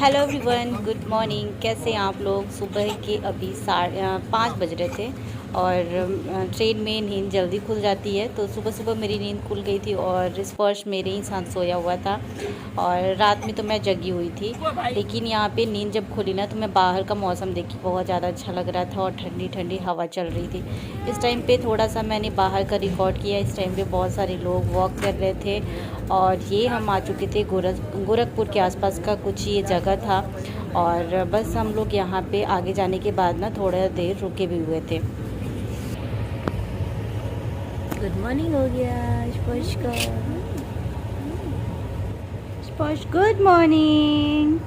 Hello everyone, good morning. कैसे हैं आप लोग? सुबह के अभी 5:30 बज रहे थे और ट्रेन में नींद जल्दी खुल जाती है, तो सुबह सुबह मेरी नींद खुल गई थी और स्पर्श मेरे ही साथ सोया हुआ था और रात में तो मैं जगी हुई थी। लेकिन यहाँ पे नींद जब खुली ना तो मैं बाहर का मौसम देखी, बहुत ज़्यादा अच्छा लग रहा था और ठंडी ठंडी हवा चल रही थी। इस टाइम पे थोड़ा सा मैंने बाहर का रिकॉर्ड किया। इस टाइम पे बहुत सारे लोग वॉक कर रहे थे और ये हम आ चुके थे गोरखपुर के आसपास का कुछ ये जगह था और बस हम लोग यहाँ पे आगे जाने के बाद ना थोड़ा देर रुके भी हुए थे। गुड मॉर्निंग हो गया स्पर्श का। स्पर्श गुड मॉर्निंग।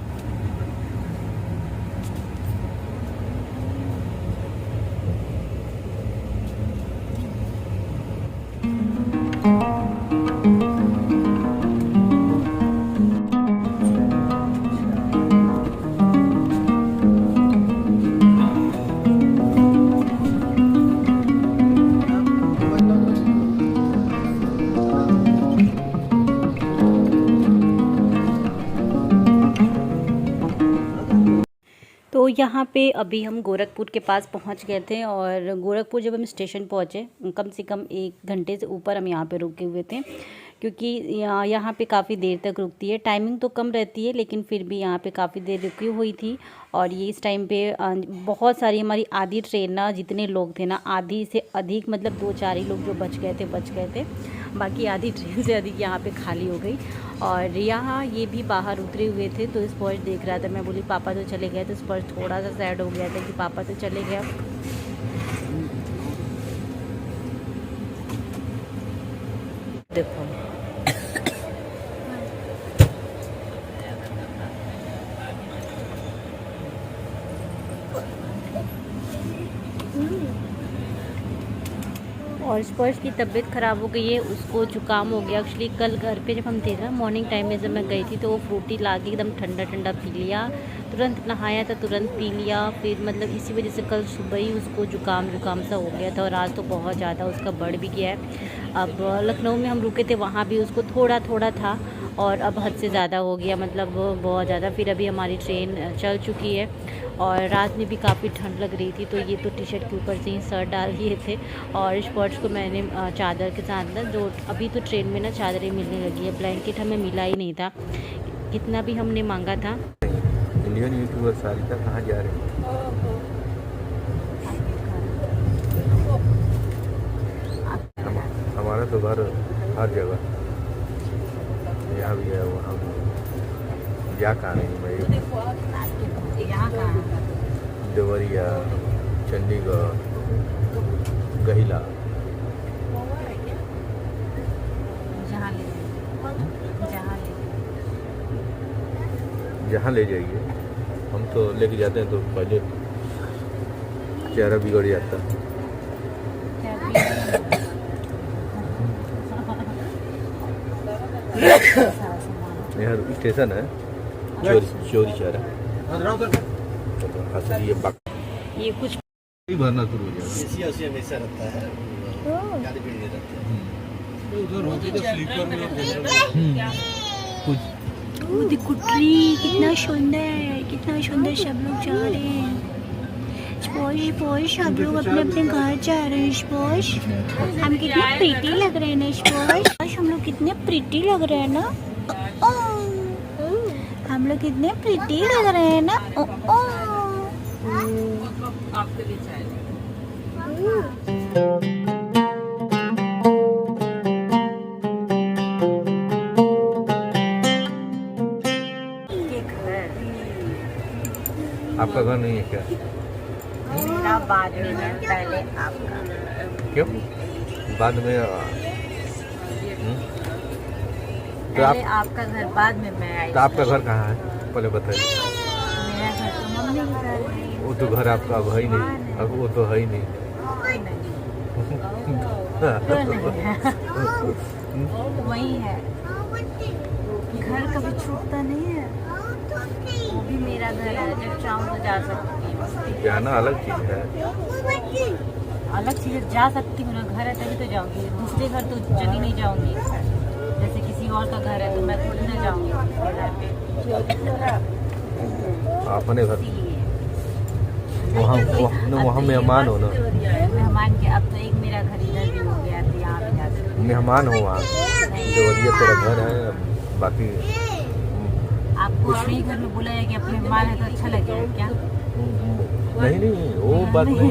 तो यहाँ पे अभी हम गोरखपुर के पास पहुँच गए थे और गोरखपुर जब हम स्टेशन पहुँचे कम से कम 1 घंटे से ऊपर हम यहाँ पे रुके हुए थे, क्योंकि यहाँ पे काफ़ी देर तक रुकती है। टाइमिंग तो कम रहती है लेकिन फिर भी यहाँ पे काफ़ी देर रुकी हुई थी। और ये इस टाइम पे बहुत सारी हमारी आधी ट्रेन ना, जितने लोग थे ना, आधी से अधिक मतलब 2-4 ही लोग जो बच गए थे, बाकी आधी ट्रेन से अधिक यहाँ पे खाली हो गई। और यहाँ ये भी बाहर उतरे हुए थे तो स्पर्श देख रहा था। मैं बोली पापा तो चले गए, तो स्पर्श थोड़ा सा सैड हो गया था कि पापा तो चले गया। देखो और स्पर्श की तबीयत ख़राब हो गई है, उसको जुकाम हो गया। एक्चुअली कल घर पे जब हम थे ना, मॉर्निंग टाइम में जब मैं गई थी तो वो फ्रूटी ला के एकदम ठंडा ठंडा पी लिया, तुरंत नहाया था, तुरंत पी लिया। फिर मतलब इसी वजह से कल सुबह ही उसको जुकाम सा हो गया था और आज तो बहुत ज़्यादा उसका बढ़ भी गया है। अब लखनऊ में हम रुके थे, वहाँ भी उसको थोड़ा थोड़ा था और अब हद से ज़्यादा हो गया, मतलब बहुत ज़्यादा। फिर अभी हमारी ट्रेन चल चुकी है और रात में भी काफ़ी ठंड लग रही थी, तो ये तो टी शर्ट के ऊपर से ही शर्ट डाल दिए थे। और स्पर्श को मैंने चादर के साथ ना, जो अभी तो ट्रेन में ना चादरें मिलने लगी है, ब्लैंकेट हमें मिला ही नहीं था, कितना भी हमने मांगा था। इंडियन यूट्यूबर सारिका कहाँ जा रहे हैं? हमारा तो घर हर जगह, यहाँ भी है वहाँ भी है। या कहाँ नहीं भाई, देवरिया, चंडीगढ़, गहिला, जहाँ ले जाइए। हम तो लेके जाते हैं तो पहले चेहरा बिगड़ जाता है। यहाँ स्टेशन है चोरी चेहरा, ये कुछ भरना शुरू हो जाएगा। हमेशा रहता है, गाड़ी भीड़ नहीं रहती है। उधर होती तो स्लीपर में कुछ कुटरी कितना सुंदर, कितना सुंदर। सब लोग जा रहे हैं। स्पर्श सब लोग अपने अपने घर जा रहे हैं। स्पर्श हम कितने प्रीटी लग रहे हैं ना। स्पर्श हम लोग कितने प्रीटी लग रहे हैं ना। हम लोग कितने प्रीटी लग रहे हैं ना। आपके लिए चाय आपका घर नहीं है क्या? मेरा बाद में है, पहले आपका। क्यों बाद में? तो पहले आपका घर, बाद में मैं आई। तो आपका घर कहाँ है पहले बताइए। मेरा घर तो मम्मी का घर है। वो तो घर आपका अब है ही नहीं, अब वो तो है ही नहीं। वही है, घर कभी छूटता नहीं है। वो भी मेरा घर है, जब चाहूँ तो जा सकती हूँ। जाना अलग चीज है, अलग चीज़ जा सकती हूँ ना, घर है तभी तो जाऊँगी। दूसरे घर तो चली नहीं जाऊँगी। जैसे किसी और का घर है तो मैं थोड़ी ना जाऊँगी उसके घर पे। अपने घर वहाँ मेहमान हो ना, मेहमान के अब तो एक मेरा घर इधर भी हो गया तो यहाँ भी आ सकते। मेहमान हो वहाँ। देवरिया तेरा घर है, बाकी आपको अपने ही घर में बुलाया कि अपने मेहमान है तो अच्छा लगेगा क्या? नहीं वो बात नहीं,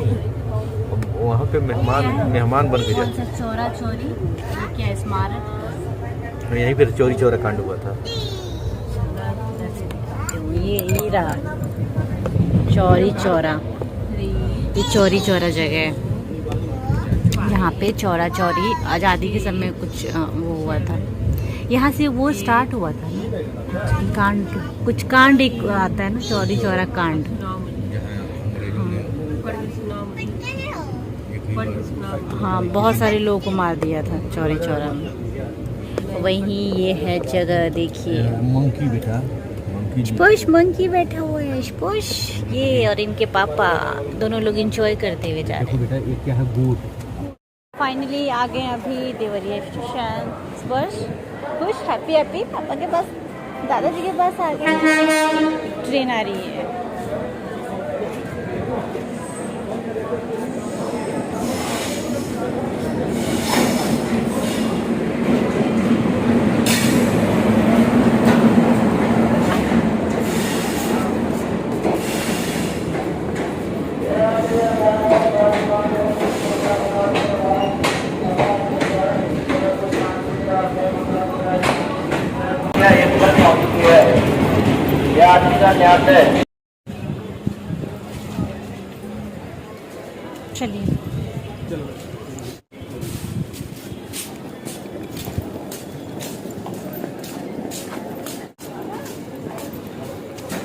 वहाँ पे मेहमान बन के कौन सा चौरा चोरी, ये क्या स्मारक? यहीं पर चोरी चोरा कांड हुआ था। ये रहा चौरी चौरा, ये चौरी चौरा जगह है। यहाँ पे चौरा चौरी आज़ादी के समय कुछ वो हुआ था, यहाँ से वो स्टार्ट हुआ था ना कांड, कुछ कांड एक आता है ना चौरी चौरा कांड। हाँ बहुत सारे लोगों को मार दिया था चौरी चौरा में। वहीं ये है जगह, देखिए मंकी बेटा, स्पुश मंकी बैठा हुआ है, स्पुश ये और इनके पापा दोनों लोग एंजॉय करते हुए जा रहे हैं। बेटा ये क्या है, गोट। फाइनली आ गए अभी देवरिया स्टेशन। स्पुश खुश, हैप्पी हैप्पी, पापा के पास, दादाजी के पास आ गए। ट्रेन आ रही है। चलिए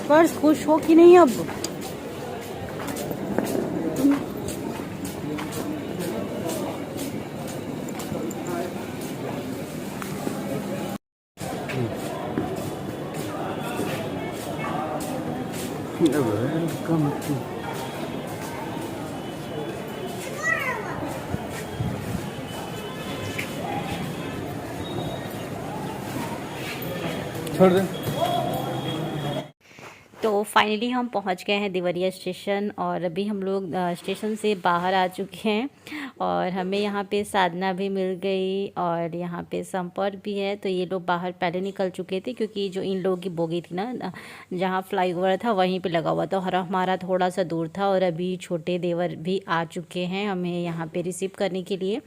पर्स खुश हो कि नहीं अब? वेलकम टू छोड़ दे। तो फाइनली हम पहुंच गए हैं देवरिया स्टेशन और अभी हम लोग स्टेशन से बाहर आ चुके हैं और हमें यहाँ पे साधना भी मिल गई और यहाँ पे संपर्क भी है। तो ये लोग बाहर पहले निकल चुके थे क्योंकि जो इन लोगों की बोगी थी ना जहाँ फ्लाईओवर था वहीं पे लगा हुआ था और हमारा थोड़ा सा दूर था। और अभी छोटे देवर भी आ चुके हैं हमें यहाँ पे रिसीव करने के लिए।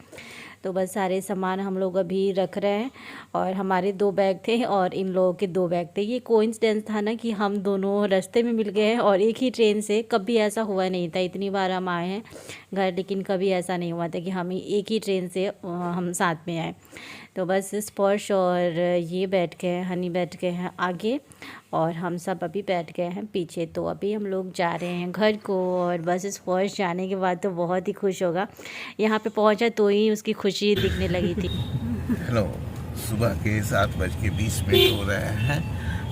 तो बस सारे सामान हम लोग अभी रख रहे हैं और हमारे 2 बैग थे और इन लोगों के 2 बैग थे। ये कोइंसिडेंस था ना कि हम दोनों रास्ते में मिल गए हैं और एक ही ट्रेन से। कभी ऐसा हुआ नहीं था, इतनी बार हम आए हैं घर लेकिन कभी ऐसा नहीं हुआ था कि हम एक ही ट्रेन से हम साथ में आए। तो बस स्पर्श और ये बैठ गए, हनी बैठ गए हैं आगे और हम सब अभी बैठ गए हैं पीछे। तो अभी हम लोग जा रहे हैं घर को और बस स्पर्श जाने के बाद तो बहुत ही खुश होगा। यहाँ पे पहुँचा तो ही उसकी खुशी दिखने लगी थी। हेलो, सुबह के 7:20 हो रहे हैं।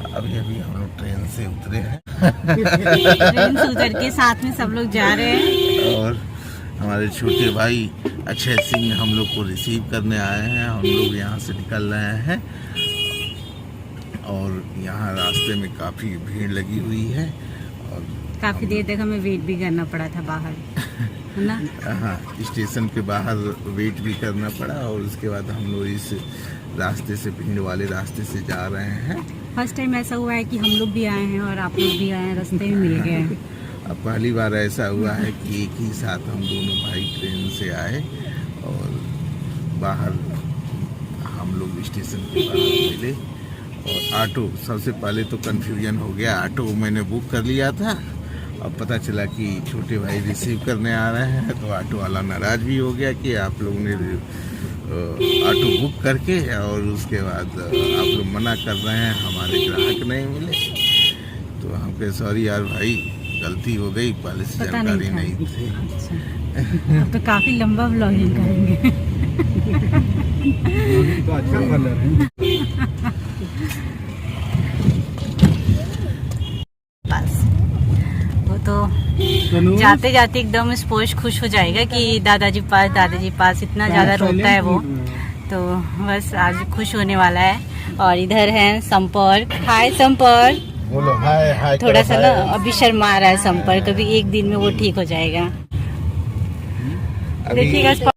अभी हम लोग ट्रेन से उतरे हैं। ट्रेन से उतर के साथ में सब लोग जा रहे हैं और हमारे छोटे भाई अक्षय सिंह हम लोग को रिसीव करने आए हैं। हम लोग यहाँ से निकल रहे हैं और यहाँ रास्ते में काफ़ी भीड़ लगी हुई है और काफ़ी देर तक हमें वेट भी करना पड़ा था बाहर, है ना? हाँ, स्टेशन के बाहर वेट भी करना पड़ा और उसके बाद हम लोग इस रास्ते से, भीड़ वाले रास्ते से जा रहे हैं। फर्स्ट टाइम ऐसा हुआ है कि हम लोग भी आए हैं और आप लोग भी आए हैं, रास्ते में मिल गए हैं। अब पहली बार ऐसा हुआ है कि एक ही साथ हम दोनों भाई ट्रेन से आए और बाहर हम लोग स्टेशन के बाहर मिले। और ऑटो, सबसे पहले तो कन्फ्यूजन हो गया, ऑटो मैंने बुक कर लिया था और पता चला कि छोटे भाई रिसीव करने आ रहे हैं तो ऑटो वाला नाराज़ भी हो गया कि आप लोगों ने ऑटो बुक करके और उसके बाद आप लोग मना कर रहे हैं, हमारे ग्राहक नहीं मिले। तो हम कहे सॉरी यार भाई, गलती हो गई, पहले से जानकारी नहीं थी। अब तो काफ़ी लंबा व्लॉगिंग करेंगे। तो अच्छा कर रहे हैं। बस वो तो जाते जाते एकदम स्पोर्श खुश हो जाएगा कि दादाजी पास इतना ज़्यादा रोता है वो। तो बस आज खुश होने वाला है। और इधर है संपर्क। हाय संपर्क, बोलो हाय हाय थोड़ा करो, सा ना हाय। अभी शर्मा रहा है संपर्क, अभी एक दिन में वो ठीक हो जाएगा। अभी देखिएगा।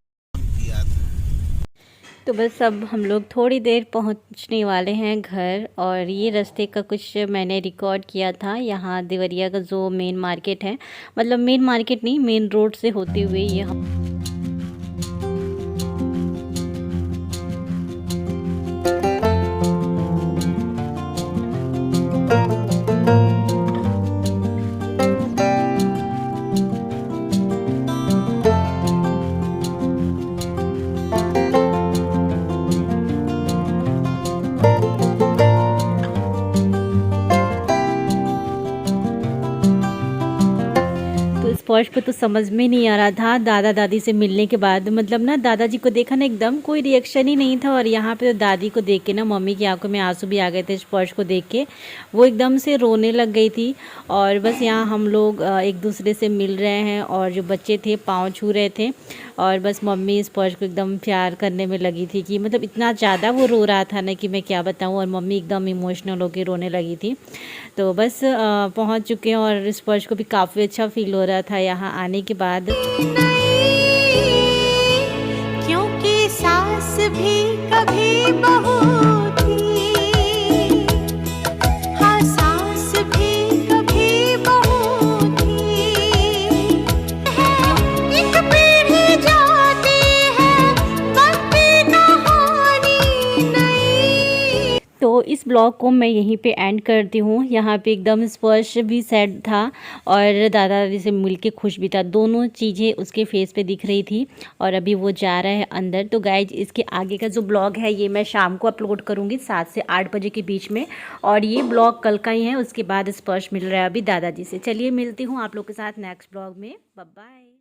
तो बस अब हम लोग थोड़ी देर पहुंचने वाले हैं घर, और ये रास्ते का कुछ मैंने रिकॉर्ड किया था। यहाँ देवरिया का जो मेन मार्केट है, मतलब मेन मार्केट नहीं, मेन रोड से होते हुए ये स्पर्श को तो समझ में नहीं आ रहा था दादा दादी से मिलने के बाद। मतलब ना दादाजी को देखा ना, एकदम कोई रिएक्शन ही नहीं था, और यहाँ पे तो दादी को देख के ना मम्मी की आंखों में आंसू भी आ गए थे। स्पर्श को देख के वो एकदम से रोने लग गई थी। और बस यहाँ हम लोग एक दूसरे से मिल रहे हैं, और जो बच्चे थे पाँव छू रहे थे, और बस मम्मी स्पर्श को एकदम प्यार करने में लगी थी कि मतलब इतना ज़्यादा वो रो रहा था ना कि मैं क्या बताऊँ, और मम्मी एकदम इमोशनल होकर रोने लगी थी। तो बस पहुँच चुके हैं, और स्पर्श को भी काफ़ी अच्छा फील हो रहा था यहाँ आने के बाद। क्योंकि सास भी कभी बहू थी, हाँ सास भी कभी बहू थी। एक पीढ़ी जाती है, बनती कहानी नई। तो इस ब्लॉग को मैं यहीं पे एंड करती हूँ। यहाँ पे एकदम स्पर्श भी सैड था, और दादा दादी से मिलके खुश भी था। दोनों चीज़ें उसके फेस पे दिख रही थी, और अभी वो जा रहा है अंदर। तो गाइज इसके आगे का जो ब्लॉग है ये मैं शाम को अपलोड करूँगी 7 से 8 बजे के बीच में, और ये ब्लॉग कल का ही है। उसके बाद स्पर्श मिल रहा है अभी दादाजी से। चलिए मिलती हूँ आप लोग के साथ नेक्स्ट ब्लॉग में। Bye bye.